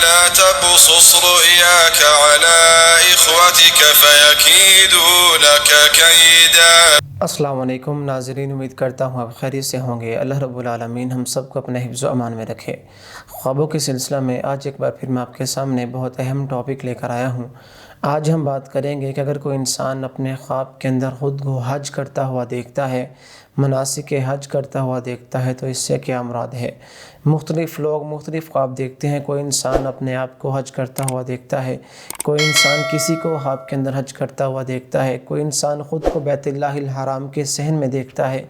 لا تقصص رؤياك على إخوتك فيكيدوا لك كيدا۔ السلام علیکم ناظرین، امید کرتا ہوں آپ خیریت سے ہوں گے۔ اللہ رب العالمین ہم سب کو اپنے حفظ و امان میں رکھے۔ خوابوں کے سلسلہ میں آج ایک بار پھر میں آپ کے سامنے بہت اہم ٹاپک لے کر آیا ہوں۔ آج ہم بات کریں گے کہ اگر کوئی انسان اپنے خواب کے اندر خود کو حج کرتا ہوا دیکھتا ہے، مناسک حج کرتا ہوا دیکھتا ہے، تو اس سے کیا مراد ہے۔ مختلف لوگ مختلف خواب دیکھتے ہیں۔ کوئی انسان اپنے آپ کو حج کرتا ہوا دیکھتا ہے، کوئی انسان کسی کو خواب کے اندر حج کرتا ہوا دیکھتا ہے، کوئی انسان خود کو بیت اللہ الحرام کے صحن میں دیکھتا ہے،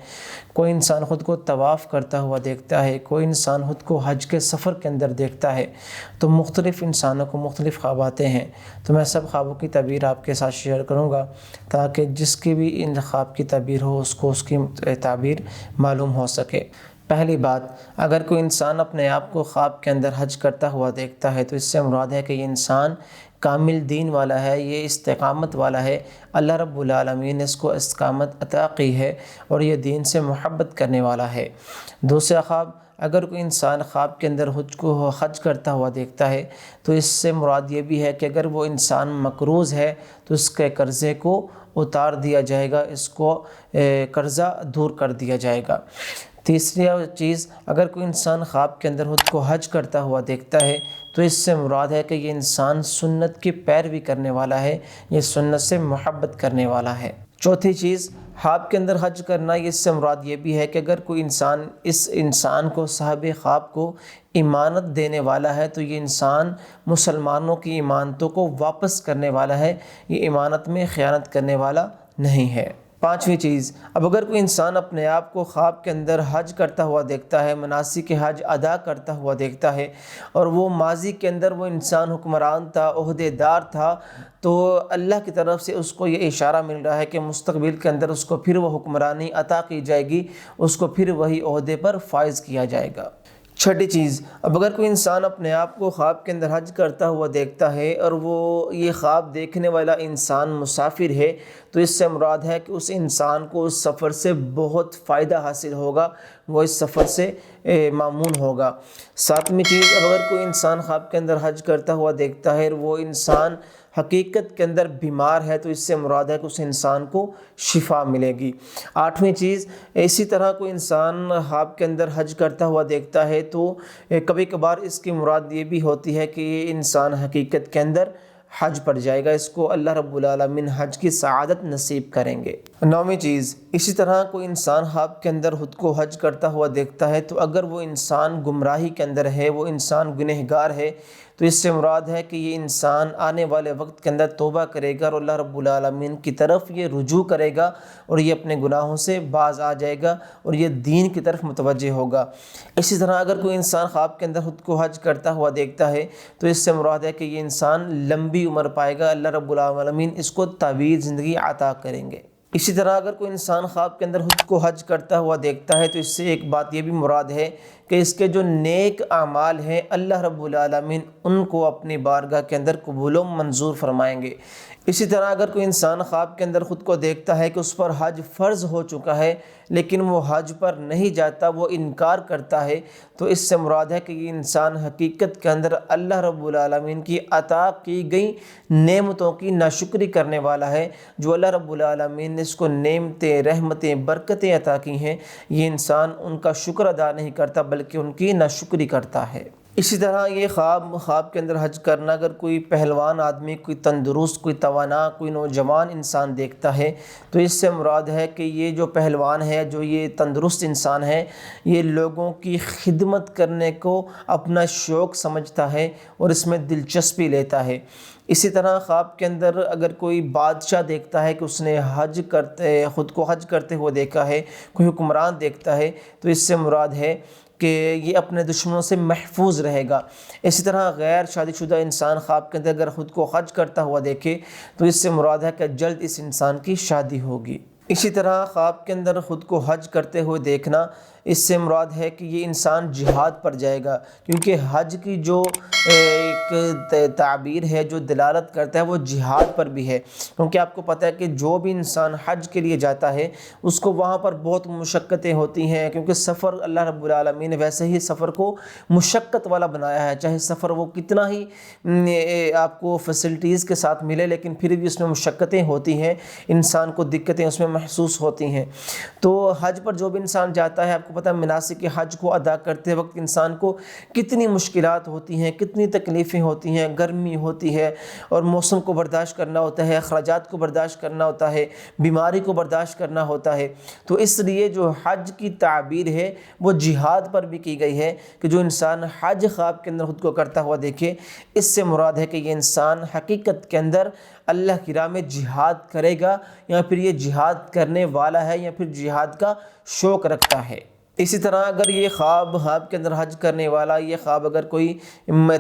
کوئی انسان خود کو طواف کرتا ہوا دیکھتا ہے، کوئی انسان خود کو حج کے سفر کے اندر دیکھتا ہے۔ تو مختلف انسانوں کو مختلف خواب آتے ہیں۔ تو میں سب خوابوں کی تعبیر آپ کے ساتھ شیئر کروں گا تاکہ جس کی بھی ان خواب کی تعبیر ہو اس کو اس کی تعبیر معلوم ہو سکے۔ پہلی بات، اگر کوئی انسان اپنے آپ کو خواب کے اندر حج کرتا ہوا دیکھتا ہے تو اس سے مراد ہے کہ یہ انسان کامل دین والا ہے، یہ استقامت والا ہے۔ اللہ رب العالمین نے اس کو استقامت عطا کی ہے اور یہ دین سے محبت کرنے والا ہے۔ دوسرا خواب، اگر کوئی انسان خواب کے اندر خود کو حج کرتا ہوا دیکھتا ہے تو اس سے مراد یہ بھی ہے کہ اگر وہ انسان مقروض ہے تو اس کے قرضے کو اتار دیا جائے گا، اس کو قرضہ دور کر دیا جائے گا۔ تیسری چیز، اگر کوئی انسان خواب کے اندر خود کو حج کرتا ہوا دیکھتا ہے تو اس سے مراد ہے کہ یہ انسان سنت کی پیروی کرنے والا ہے، یہ سنت سے محبت کرنے والا ہے۔ چوتھی چیز، خواب کے اندر حج کرنا، اس سے مراد یہ بھی ہے کہ اگر کوئی انسان اس انسان کو صاحب خواب کو امانت دینے والا ہے تو یہ انسان مسلمانوں کی امانتوں کو واپس کرنے والا ہے، یہ امانت میں خیانت کرنے والا نہیں ہے۔ پانچویں چیز، اب اگر کوئی انسان اپنے آپ کو خواب کے اندر حج کرتا ہوا دیکھتا ہے، مناسک حج ادا کرتا ہوا دیکھتا ہے اور وہ ماضی کے اندر وہ انسان حکمران تھا، عہدے دار تھا، تو اللہ کی طرف سے اس کو یہ اشارہ مل رہا ہے کہ مستقبل کے اندر اس کو پھر وہ حکمرانی عطا کی جائے گی، اس کو پھر وہی عہدے پر فائز کیا جائے گا۔ چھٹی چیز، اب اگر کوئی انسان اپنے آپ کو خواب کے اندر حج کرتا ہوا دیکھتا ہے اور وہ یہ خواب دیکھنے والا انسان مسافر ہے تو اس سے مراد ہے کہ اس انسان کو اس سفر سے بہت فائدہ حاصل ہوگا، وہ اس سفر سے مامون ہوگا۔ ساتویں چیز، اب اگر کوئی انسان خواب کے اندر حج کرتا ہوا دیکھتا ہے اور وہ انسان حقیقت کے اندر بیمار ہے تو اس سے مراد ہے کہ اس انسان کو شفا ملے گی۔ آٹھویں چیز، اسی طرح کوئی انسان خواب کے اندر حج کرتا ہوا دیکھتا ہے تو کبھی کبھار اس کی مراد یہ بھی ہوتی ہے کہ یہ انسان حقیقت کے اندر حج پر جائے گا، اس کو اللہ رب العالمین حج کی سعادت نصیب کریں گے۔ نویں چیز، اسی طرح کوئی انسان خواب کے اندر خود کو حج کرتا ہوا دیکھتا ہے تو اگر وہ انسان گمراہی کے اندر ہے، وہ انسان گنہگار ہے تو اس سے مراد ہے کہ یہ انسان آنے والے وقت کے اندر توبہ کرے گا اور اللہ رب العالمین کی طرف یہ رجوع کرے گا اور یہ اپنے گناہوں سے باز آ جائے گا اور یہ دین کی طرف متوجہ ہوگا۔ اسی طرح اگر کوئی انسان خواب کے اندر خود کو حج کرتا ہوا دیکھتا ہے تو اس سے مراد ہے کہ یہ انسان لمبی عمر پائے گا، اللہ رب العالمین اس کو طویل زندگی عطا کریں گے۔ اسی طرح اگر کوئی انسان خواب کے اندر خود کو حج کرتا ہوا دیکھتا ہے تو اس سے ایک بات یہ بھی مراد ہے کہ اس کے جو نیک اعمال ہیں اللہ رب العالمین ان کو اپنی بارگاہ کے اندر قبول و منظور فرمائیں گے۔ اسی طرح اگر کوئی انسان خواب کے اندر خود کو دیکھتا ہے کہ اس پر حج فرض ہو چکا ہے لیکن وہ حج پر نہیں جاتا، وہ انکار کرتا ہے، تو اس سے مراد ہے کہ یہ انسان حقیقت کے اندر اللہ رب العالمین کی عطا کی گئی نعمتوں کی ناشکری کرنے والا ہے۔ جو اللہ رب العالمین نے اس کو نعمتیں، رحمتیں، برکتیں عطا کی ہیں، یہ انسان ان کا شکر ادا نہیں کرتا بلکہ ان کی ناشکری کرتا ہے۔ اسی طرح یہ خواب کے اندر حج کرنا، اگر کوئی پہلوان آدمی، کوئی تندرست، کوئی توانا، کوئی نوجوان انسان دیکھتا ہے تو اس سے مراد ہے کہ یہ جو پہلوان ہے، جو یہ تندرست انسان ہے، یہ لوگوں کی خدمت کرنے کو اپنا شوق سمجھتا ہے اور اس میں دلچسپی لیتا ہے۔ اسی طرح خواب کے اندر اگر کوئی بادشاہ دیکھتا ہے کہ اس نے خود کو حج کرتے ہوئے دیکھا ہے، کوئی حکمران دیکھتا ہے تو اس سے مراد ہے کہ یہ اپنے دشمنوں سے محفوظ رہے گا۔ اسی طرح غیر شادی شدہ انسان خواب کے اندر اگر خود کو حج کرتا ہوا دیکھے تو اس سے مراد ہے کہ جلد اس انسان کی شادی ہوگی۔ اسی طرح خواب کے اندر خود کو حج کرتے ہوئے دیکھنا اس سے مراد ہے کہ یہ انسان جہاد پر جائے گا، کیونکہ حج کی جو ایک تعبیر ہے، جو دلالت کرتا ہے، وہ جہاد پر بھی ہے، کیونکہ آپ کو پتہ ہے کہ جو بھی انسان حج کے لیے جاتا ہے اس کو وہاں پر بہت مشقتیں ہوتی ہیں، کیونکہ سفر اللہ رب العالمین نے ویسے ہی سفر کو مشقت والا بنایا ہے، چاہے سفر وہ کتنا ہی آپ کو فیسلٹیز کے ساتھ ملے لیکن پھر بھی اس میں مشقتیں ہوتی ہیں، انسان کو دقتیں اس میں محسوس ہوتی ہیں۔ تو حج پر جو بھی انسان جاتا ہے، آپ کو پتہ ہے مناسک حج کو ادا کرتے وقت انسان کو کتنی مشکلات ہوتی ہیں، کتنی تکلیفیں ہوتی ہیں، گرمی ہوتی ہے اور موسم کو برداشت کرنا ہوتا ہے، اخراجات کو برداشت کرنا ہوتا ہے، بیماری کو برداشت کرنا ہوتا ہے۔ تو اس لیے جو حج کی تعبیر ہے وہ جہاد پر بھی کی گئی ہے کہ جو انسان حج خواب کے اندر خود کو کرتا ہوا دیکھے، اس سے مراد ہے کہ یہ انسان حقیقت کے اندر اللہ کی راہ میں جہاد کرے گا، یا پھر یہ جہاد کرنے والا ہے، یا پھر جہاد کا شوق رکھتا ہے۔ اسی طرح اگر یہ خواب کے اندر حج کرنے والا یہ خواب اگر کوئی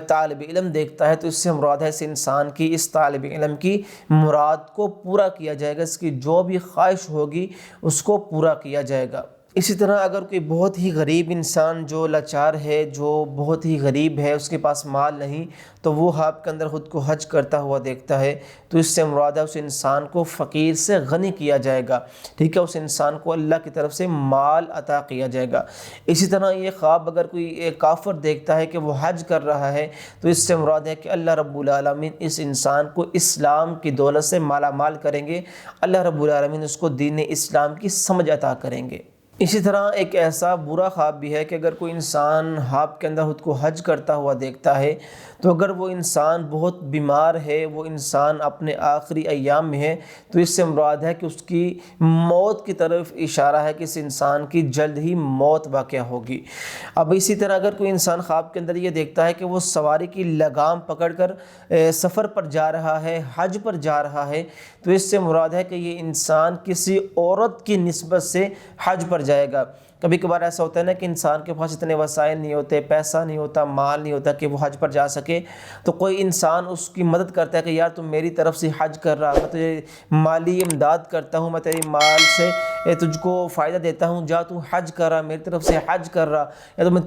طالب علم دیکھتا ہے تو اس سے مراد ہے اس انسان کی، اس طالب علم کی مراد کو پورا کیا جائے گا، اس کی جو بھی خواہش ہوگی اس کو پورا کیا جائے گا۔ اسی طرح اگر کوئی بہت ہی غریب انسان جو لاچار ہے، جو بہت ہی غریب ہے، اس کے پاس مال نہیں، تو وہ خواب کے اندر خود کو حج کرتا ہوا دیکھتا ہے تو اس سے مراد ہے اس انسان کو فقیر سے غنی کیا جائے گا، ٹھیک ہے، اس انسان کو اللہ کی طرف سے مال عطا کیا جائے گا۔ اسی طرح یہ خواب اگر کوئی ایک کافر دیکھتا ہے کہ وہ حج کر رہا ہے تو اس سے مراد ہے کہ اللہ رب العالمین اس انسان کو اسلام کی دولت سے مالا مال کریں گے، اللہ رب العالمین اس کو دین اسلام کی سمجھ عطا کریں گے۔ اسی طرح ایک ایسا برا خواب بھی ہے کہ اگر کوئی انسان خواب کے اندر خود کو حج کرتا ہوا دیکھتا ہے تو اگر وہ انسان بہت بیمار ہے، وہ انسان اپنے آخری ایام میں ہے، تو اس سے مراد ہے کہ اس کی موت کی طرف اشارہ ہے کہ اس انسان کی جلد ہی موت واقع ہوگی۔ اب اسی طرح اگر کوئی انسان خواب کے اندر یہ دیکھتا ہے کہ وہ سواری کی لگام پکڑ کر سفر پر جا رہا ہے، حج پر جا رہا ہے، تو اس سے مراد ہے کہ یہ انسان کسی عورت کی نسبت سے حج پر جائے گا۔ کبھی کبھار ایسا ہوتا ہے نا کہ انسان کے پاس اتنے وسائل نہیں ہوتے، پیسہ نہیں ہوتا، مال نہیں ہوتا کہ وہ حج پر جا سکے، تو کوئی انسان اس کی مدد کرتا ہے کہ یار تم میری طرف سے حج کر رہا، میں تجھے مالی امداد کرتا ہوں، میں تیری مال سے تجھ کو فائدہ دیتا ہوں، جا تو حج کر رہا، میری طرف سے حج کر رہا، یا تو میں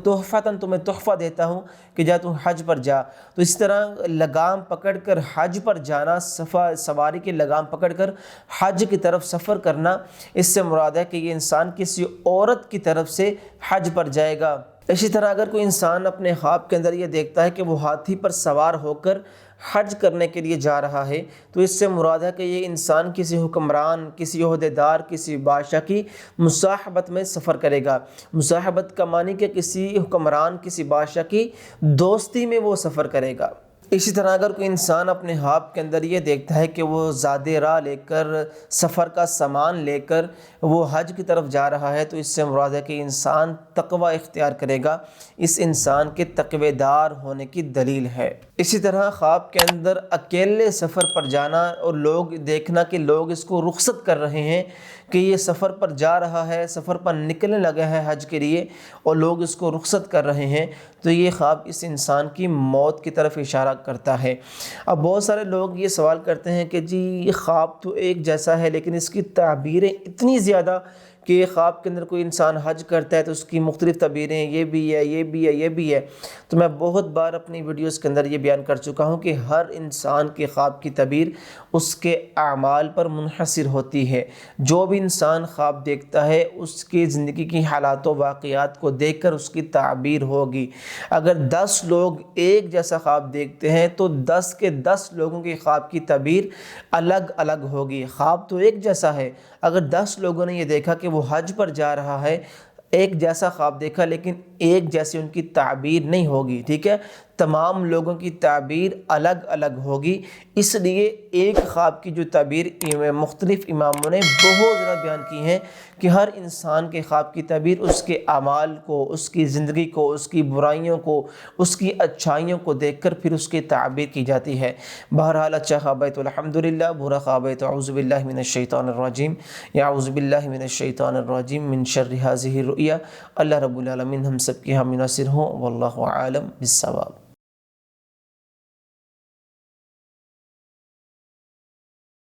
تمہیں تحفہ دیتا ہوں کہ جا تو حج پر جا۔ تو اس طرح لگام پکڑ کر حج پر جانا، سواری کی لگام پکڑ کر حج کی طرف سفر کرنا، اس سے مراد ہے کہ یہ انسان کسی عورت کی طرف سے حج پر جائے گا۔ اسی طرح اگر کوئی انسان اپنے خواب کے اندر یہ دیکھتا ہے کہ وہ ہاتھی پر سوار ہو کر حج کرنے کے لیے جا رہا ہے تو اس سے مراد ہے کہ یہ انسان کسی حکمران، کسی عہدیدار، کسی بادشاہ کی مصاحبت میں سفر کرے گا۔ مصاحبت کا معنی کہ کسی حکمران، کسی بادشاہ کی دوستی میں وہ سفر کرے گا۔ اسی طرح اگر کوئی انسان اپنے خواب کے اندر یہ دیکھتا ہے کہ وہ زادِ راہ لے کر، سفر کا سامان لے کر وہ حج کی طرف جا رہا ہے تو اس سے مراد ہے کہ انسان تقوی اختیار کرے گا، اس انسان کے تقوی دار ہونے کی دلیل ہے۔ اسی طرح خواب کے اندر اکیلے سفر پر جانا اور لوگ دیکھنا کہ لوگ اس کو رخصت کر رہے ہیں کہ یہ سفر پر جا رہا ہے، سفر پر نکلنے لگا ہے حج کے لیے، اور لوگ اس کو رخصت کر رہے ہیں، تو یہ خواب اس انسان کی موت کی طرف اشارہ کرتا ہے۔ اب بہت سارے لوگ یہ سوال کرتے ہیں کہ جی یہ خواب تو ایک جیسا ہے لیکن اس کی تعبیریں اتنی زیادہ کہ خواب کے اندر کوئی انسان حج کرتا ہے تو اس کی مختلف تعبیریں یہ بھی ہے، یہ بھی ہے، یہ بھی ہے۔ تو میں بہت بار اپنی ویڈیوز کے اندر یہ بیان کر چکا ہوں کہ ہر انسان کے خواب کی تعبیر اس کے اعمال پر منحصر ہوتی ہے۔ جو بھی انسان خواب دیکھتا ہے اس کی زندگی کی حالات و واقعات کو دیکھ کر اس کی تعبیر ہوگی۔ اگر 10 لوگ ایک جیسا خواب دیکھتے ہیں تو 10 کے 10 لوگوں کی خواب کی تعبیر الگ الگ ہوگی۔ خواب تو ایک جیسا ہے، اگر 10 لوگوں نے یہ دیکھا کہ وہ حج پر جا رہا ہے، ایک جیسا خواب دیکھا لیکن ایک جیسی ان کی تعبیر نہیں ہوگی، ٹھیک ہے، تمام لوگوں کی تعبیر الگ الگ ہوگی۔ اس لیے ایک خواب کی جو تعبیر مختلف اماموں نے بہت زیادہ بیان کی ہیں کہ ہر انسان کے خواب کی تعبیر اس کے اعمال کو، اس کی زندگی کو، اس کی برائیوں کو، اس کی اچھائیوں کو دیکھ کر پھر اس کی تعبیر کی جاتی ہے۔ بہرحال اچھا خواب ہے تو الحمدللہ، برا خواب ہے تو اعوذ باللہ من الشیطان الرجیم، یا اعوذ باللہ من الشیطان الرجیم من شر ہذہ الرؤیا۔ اللہ رب العالمین ہم سب کے حامی ناصر ہوں، واللہ عالم بالصواب۔